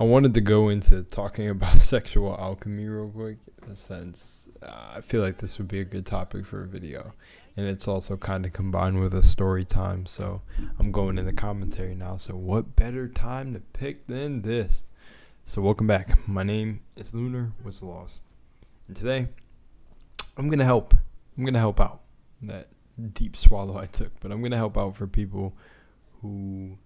I wanted to go into talking about sexual alchemy real quick, since I feel like this would be a good topic for a video. And it's also kind of combined with a story time, so I'm going in the commentary now. So what better time to pick than this? So welcome back. My name is LUNARWASLOST. And today, I'm going to help out. That deep swallow I took. But I'm going to help out for people who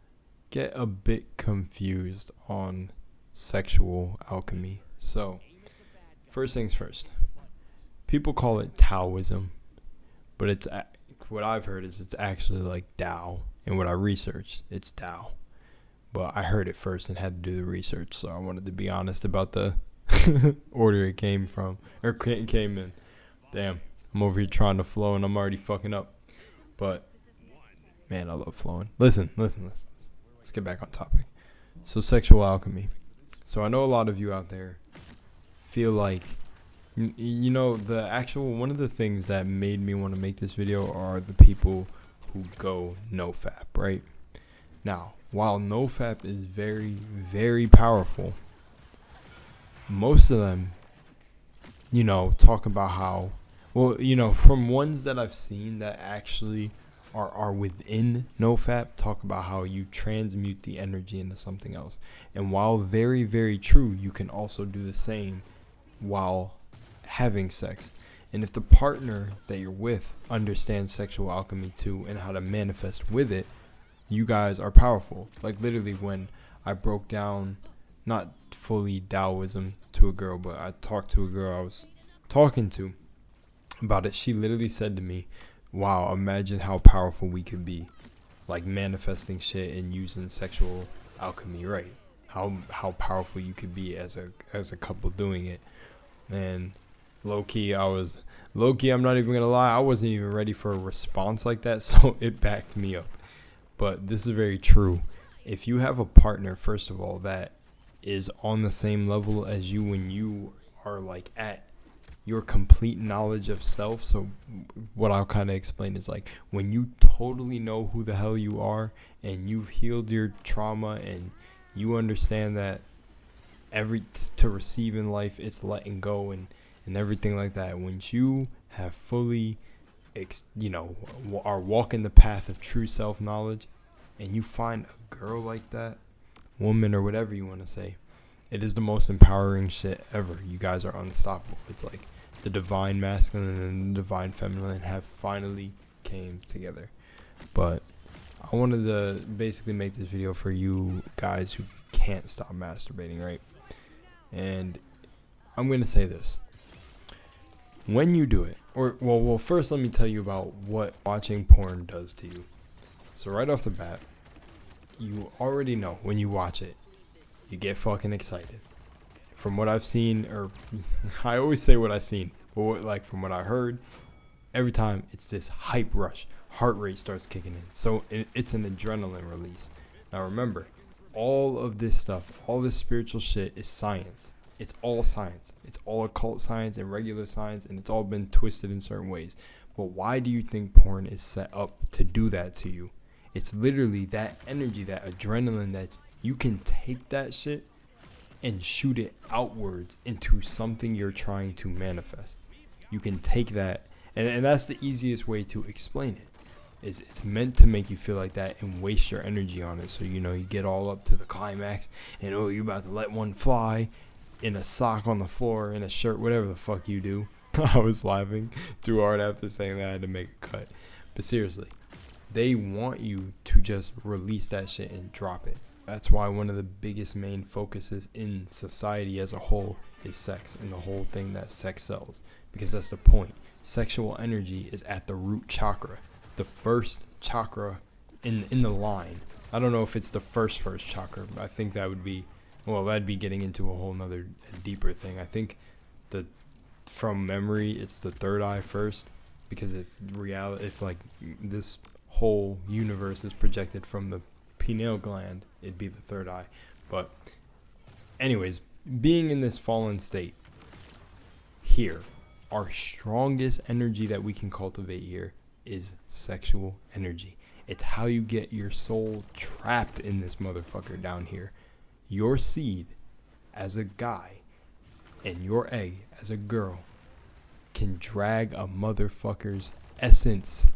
get a bit confused on sexual alchemy. So, first things first. People call it Taoism, but it's what I've heard is it's actually like Tao, and what I researched, it's Tao. But I heard it first and had to do the research, so I wanted to be honest about the order it came from, or came in. Damn, I'm over here trying to flow and I'm already fucking up. But man, I love flowing. Listen. Let's get back on topic. So sexual alchemy. So I know a lot of you out there feel like, you know, one of the things that made me want to make this video are the people who go nofap, right? Now, while nofap is very, very powerful, most of them, talk about how, from ones that I've seen that actually are within nofap, talk about how you transmute the energy into something else. And while very, very true, you can also do the same while having sex. And if the partner that you're with understands sexual alchemy too and how to manifest with it, you guys are powerful. Like literally when I broke down, not fully Taoism to a girl, but I talked to a girl I was talking to about it. She literally said to me, wow, imagine how powerful we could be, like manifesting shit and using sexual alchemy, right? How powerful you could be as a couple doing it. And low-key, I'm not even gonna lie, I wasn't even ready for a response like that, so it backed me up. But this is very true. If you have a partner, first of all, that is on the same level as you when you are like at your complete knowledge of self. So what I'll kind of explain is like when you totally know who the hell you are and you've healed your trauma and you understand that to receive in life, it's letting go and everything like that. When you have fully, are walking the path of true self-knowledge and you find a girl like that, woman or whatever you want to say, it is the most empowering shit ever. You guys are unstoppable. It's like the divine masculine and the divine feminine have finally came together. But I wanted to basically make this video for you guys who can't stop masturbating, right? And I'm going to say this. When you do it, well, first let me tell you about what watching porn does to you. So right off the bat, you already know when you watch it, you get fucking excited. From what I've seen, or I always say what I've seen, but from what I heard, every time it's this hype rush, heart rate starts kicking in. So it's an adrenaline release. Now remember, all of this stuff, all this spiritual shit is science. It's all science. It's all occult science and regular science, and it's all been twisted in certain ways. But why do you think porn is set up to do that to you? It's literally that energy, that adrenaline, that you can take that shit and shoot it outwards into something you're trying to manifest. You can take that, and that's the easiest way to explain it. Is it's meant to make you feel like that and waste your energy on it. So you get all up to the climax and you're about to let one fly in a sock on the floor, in a shirt, whatever the fuck you do. I was laughing too hard after saying that I had to make a cut. But seriously, they want you to just release that shit and drop it. That's why one of the biggest main focuses in society as a whole is sex and the whole thing that sex sells. Because that's the point. Sexual energy is at the root chakra. The first chakra in the line. I don't know if it's the first chakra, but I think that would be, that'd be getting into a whole nother deeper thing. I think from memory, it's the third eye first, because if this whole universe is projected from the pineal gland, it'd be the third eye. But anyways, being in this fallen state here, our strongest energy that we can cultivate here is sexual energy. It's how you get your soul trapped in this motherfucker down here. Your seed as a guy and your egg as a girl can drag a motherfucker's essence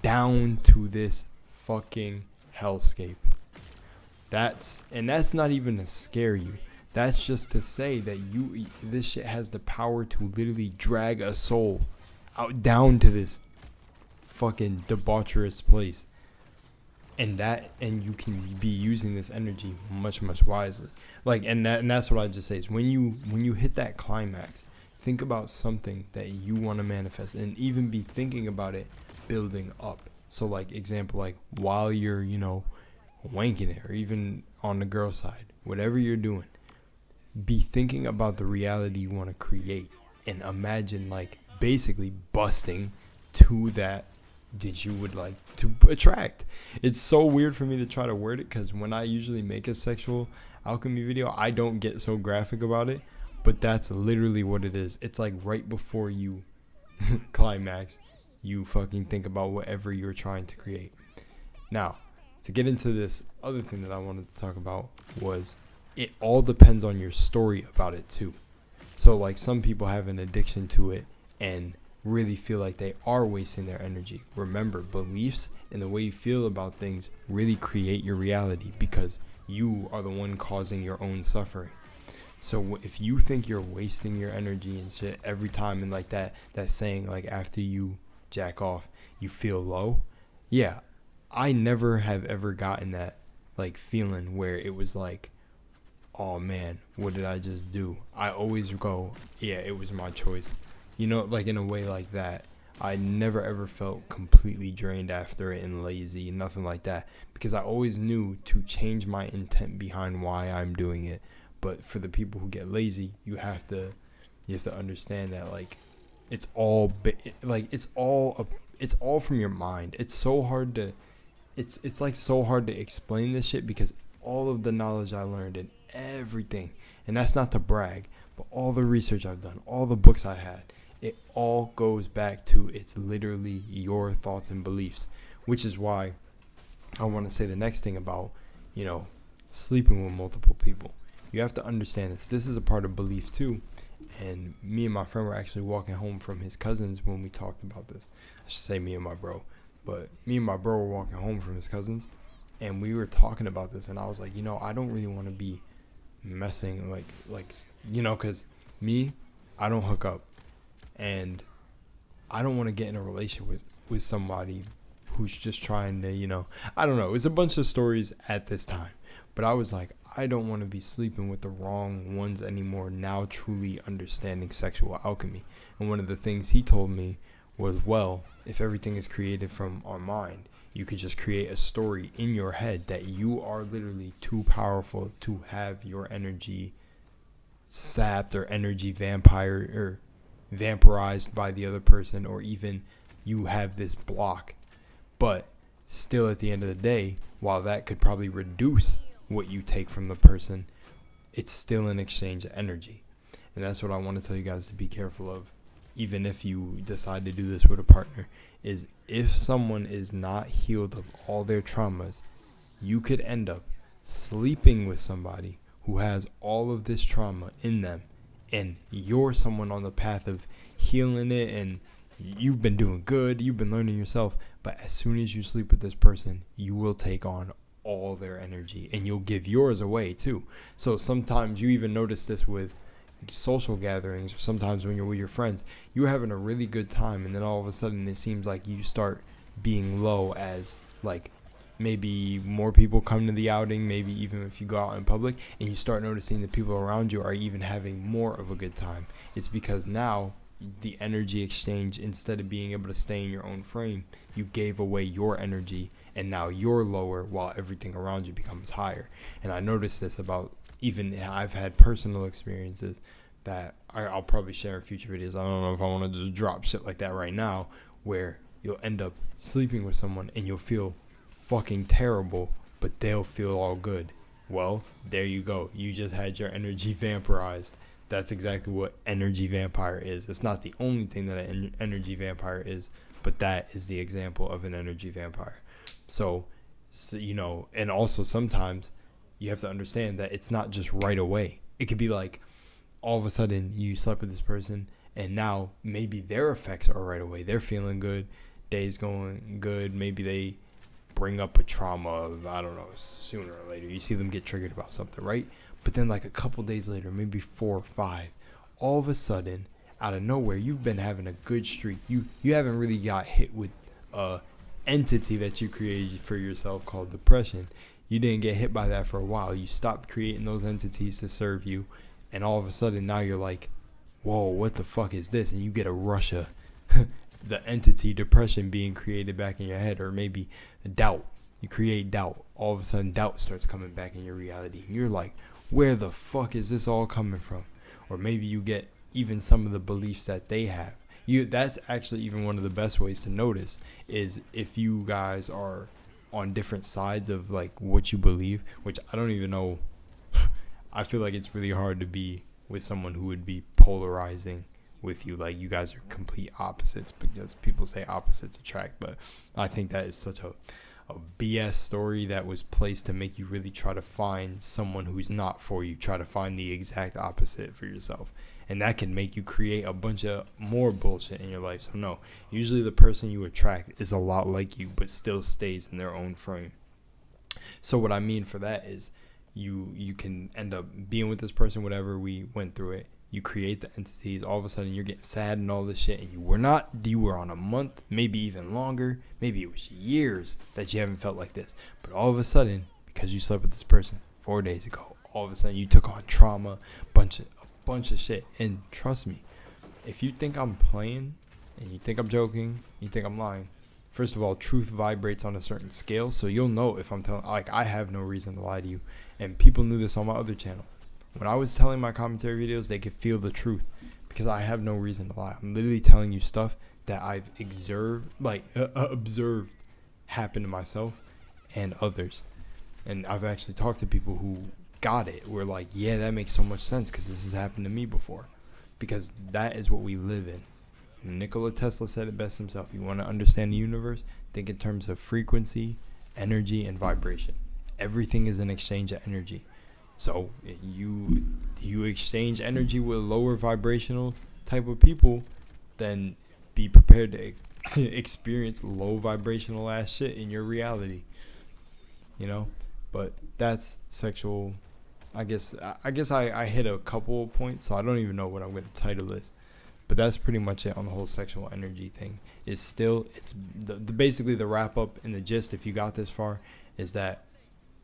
down to this fucking hellscape. That's not even to scare you. That's just to say that this shit has the power to literally drag a soul out down to this fucking debaucherous place. And you can be using this energy much wisely. Like, and that's what I just say is when you hit that climax, think about something that you want to manifest, and even be thinking about it building up. So, like, example, like while you're, wanking it, or even on the girl side, whatever you're doing, be thinking about the reality you want to create, and imagine, like, basically busting to that you would like to attract. It's so weird for me to try to word it, because when I usually make a sexual alchemy video, I don't get so graphic about it, but that's literally what it is. It's like right before you climax, you fucking think about whatever you're trying to create. Now, to get into this other thing that I wanted to talk about was it all depends on your story about it too. So, like, some people have an addiction to it and really feel like they are wasting their energy. Remember, beliefs and the way you feel about things really create your reality, because you are the one causing your own suffering. So if you think you're wasting your energy and shit every time, and like that saying, like, after you jack off you feel low, yeah, I never have ever gotten that, like, feeling where it was like, oh man, what did I just do? I always go, yeah, it was my choice. Like, in a way like that. I never ever felt completely drained after it and lazy, nothing like that, because I always knew to change my intent behind why I'm doing it. But for the people who get lazy, you have to understand that, like, it's all from your mind. It's so hard to so hard to explain this shit, because all of the knowledge I learned and everything, and that's not to brag, but all the research I've done, all the books I had, it all goes back to, it's literally your thoughts and beliefs, which is why I want to say the next thing about, sleeping with multiple people. You have to understand this. This is a part of belief too. And me and my friend were actually walking home from his cousins when we talked about this. I should say me and my bro. But me and my bro were walking home from his cousins, and we were talking about this, and I was like, I don't really want to be messing, because me, I don't hook up. And I don't want to get in a relationship with somebody who's just trying to, I don't know. It's a bunch of stories at this time. But I was like, I don't want to be sleeping with the wrong ones anymore, now truly understanding sexual alchemy. And one of the things he told me was, well, if everything is created from our mind, you could just create a story in your head that you are literally too powerful to have your energy sapped or energy vampirized by the other person, or even you have this block. But still, at the end of the day, while that could probably reduce what you take from the person, it's still an exchange of energy. And that's what I want to tell you guys to be careful of, even if you decide to do this with a partner, is if someone is not healed of all their traumas, you could end up sleeping with somebody who has all of this trauma in them, and you're someone on the path of healing it, and you've been doing good, you've been learning yourself, but as soon as you sleep with this person, you will take on all their energy, and you'll give yours away too. So sometimes you even notice this with social gatherings, or sometimes when you're with your friends, you're having a really good time, and then all of a sudden it seems like you start being low as, like, maybe more people come to the outing, maybe even if you go out in public, and you start noticing the people around you are even having more of a good time. It's because now the energy exchange, instead of being able to stay in your own frame, you gave away your energy, and now you're lower while everything around you becomes higher. And I noticed this about, even I've had personal experiences that I'll probably share in future videos. I don't know if I want to just drop shit like that right now, where you'll end up sleeping with someone and you'll feel fucking terrible, but they'll feel all good. Well, there you go. You just had your energy vampirized. That's exactly what energy vampire is. It's not the only thing that an energy vampire is, but that is the example of an energy vampire. So, and also sometimes you have to understand that it's not just right away. It could be like all of a sudden you slept with this person, and now maybe their effects are right away. They're feeling good, day's going good. Maybe they bring up a trauma of, I don't know, sooner or later. You see them get triggered about something, right? But then like a couple days later, maybe 4 or 5, all of a sudden, out of nowhere, you've been having a good streak. You haven't really got hit with a entity that you created for yourself called depression. You didn't get hit by that for a while. You stopped creating those entities to serve you, and all of a sudden now you're like, whoa, what the fuck is this? And you get a rush of the entity depression being created back in your head. Or maybe doubt. You create doubt. All of a sudden doubt starts coming back in your reality, and you're like, where the fuck is this all coming from? Or maybe you get even some of the beliefs that they have. That's actually even one of the best ways to notice, is if you guys are on different sides of like what you believe, which I don't even know. I feel like it's really hard to be with someone who would be polarizing with you. Like, you guys are complete opposites, because people say opposites attract. But I think that is such a BS story that was placed to make you really try to find someone who's not for you. Try to find the exact opposite for yourself. And that can make you create a bunch of more bullshit in your life. So no, usually the person you attract is a lot like you, but still stays in their own frame. So what I mean for that is you can end up being with this person, whatever, we went through it. You create the entities. All of a sudden you're getting sad and all this shit, and you were on a month, maybe even longer, maybe it was years that you haven't felt like this. But all of a sudden, because you slept with this person 4 days ago, all of a sudden you took on trauma, a bunch of shit. And trust me, if you think I'm playing and you think I'm joking, you think I'm lying, first of all, truth vibrates on a certain scale, so you'll know if I'm telling. Like, I have no reason to lie to you, and people knew this on my other channel. When I was telling my commentary videos, they could feel the truth, because I have no reason to lie. I'm literally telling you stuff that I've observed happen to myself and others. And I've actually talked to people who got it. We're like, yeah, that makes so much sense, because this has happened to me before. Because that is what we live in. Nikola Tesla said it best himself. You want to understand the universe? Think in terms of frequency, energy, and vibration. Everything is an exchange of energy. So you exchange energy with lower vibrational type of people, then be prepared to experience low vibrational ass shit in your reality. You know? But that's sexual. I guess I hit a couple of points, so I don't even know what I'm going to title this. But that's pretty much it on the whole sexual energy thing. It's basically the wrap up and the gist, if you got this far, is that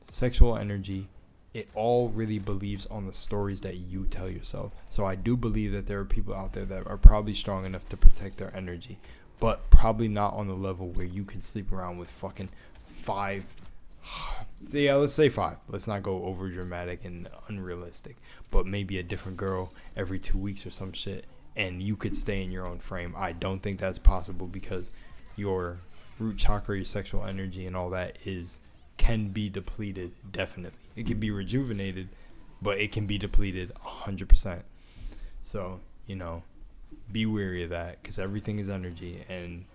sexual energy, it all really believes on the stories that you tell yourself. So I do believe that there are people out there that are probably strong enough to protect their energy, but probably not on the level where you can sleep around with fucking 5. Yeah, let's say 5. Let's not go over dramatic and unrealistic, but maybe a different girl every 2 weeks or some shit, and you could stay in your own frame. I don't think that's possible, because your root chakra, your sexual energy, and all that can be depleted. Definitely, it can be rejuvenated, but it can be depleted 100%. So, be wary of that, because everything is energy, and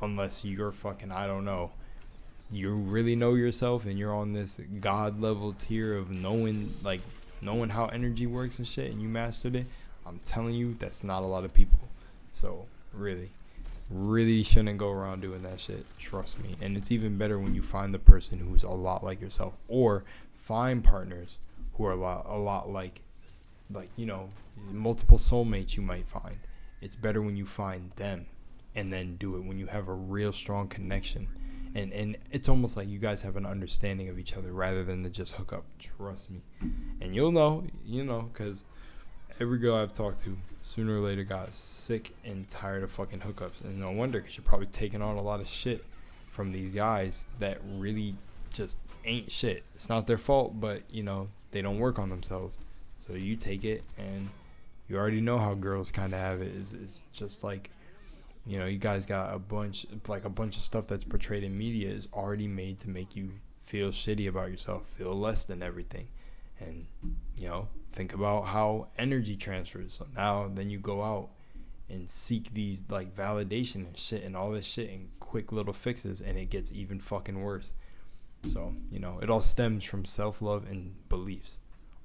unless you're fucking, I don't know, you really know yourself and you're on this god level tier of knowing how energy works and shit, and you mastered it, I'm telling you, that's not a lot of people. So really shouldn't go around doing that shit. Trust me. And it's even better when you find the person who's a lot like yourself, or find partners who are a lot like multiple soulmates you might find. It's better when you find them and then do it when you have a real strong connection. And it's almost like you guys have an understanding of each other rather than to just hook up. Trust me. And you'll know, because every girl I've talked to sooner or later got sick and tired of fucking hookups. And no wonder, because you're probably taking on a lot of shit from these guys that really just ain't shit. It's not their fault, but, they don't work on themselves. So you take it, and you already know how girls kind of have it. It's just like, you guys got a bunch of stuff that's portrayed in media is already made to make you feel shitty about yourself, feel less than everything. And, think about how energy transfers. So then you go out and seek these validation and shit and all this shit and quick little fixes, and it gets even fucking worse. So, it all stems from self-love and beliefs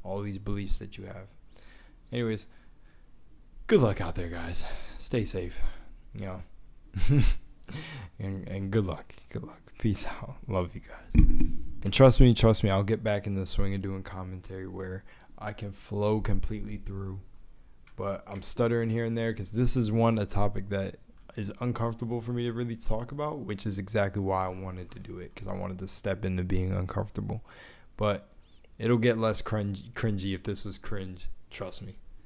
all these beliefs that you have. Anyways, good luck out there, guys. Stay safe, and good luck. Peace out. Love you guys. And trust me, I'll get back in the swing of doing commentary where I can flow completely through. But I'm stuttering here and there because this is a topic that is uncomfortable for me to really talk about, which is exactly why I wanted to do it, because I wanted to step into being uncomfortable. But it'll get less cringy if this was cringe. Trust me.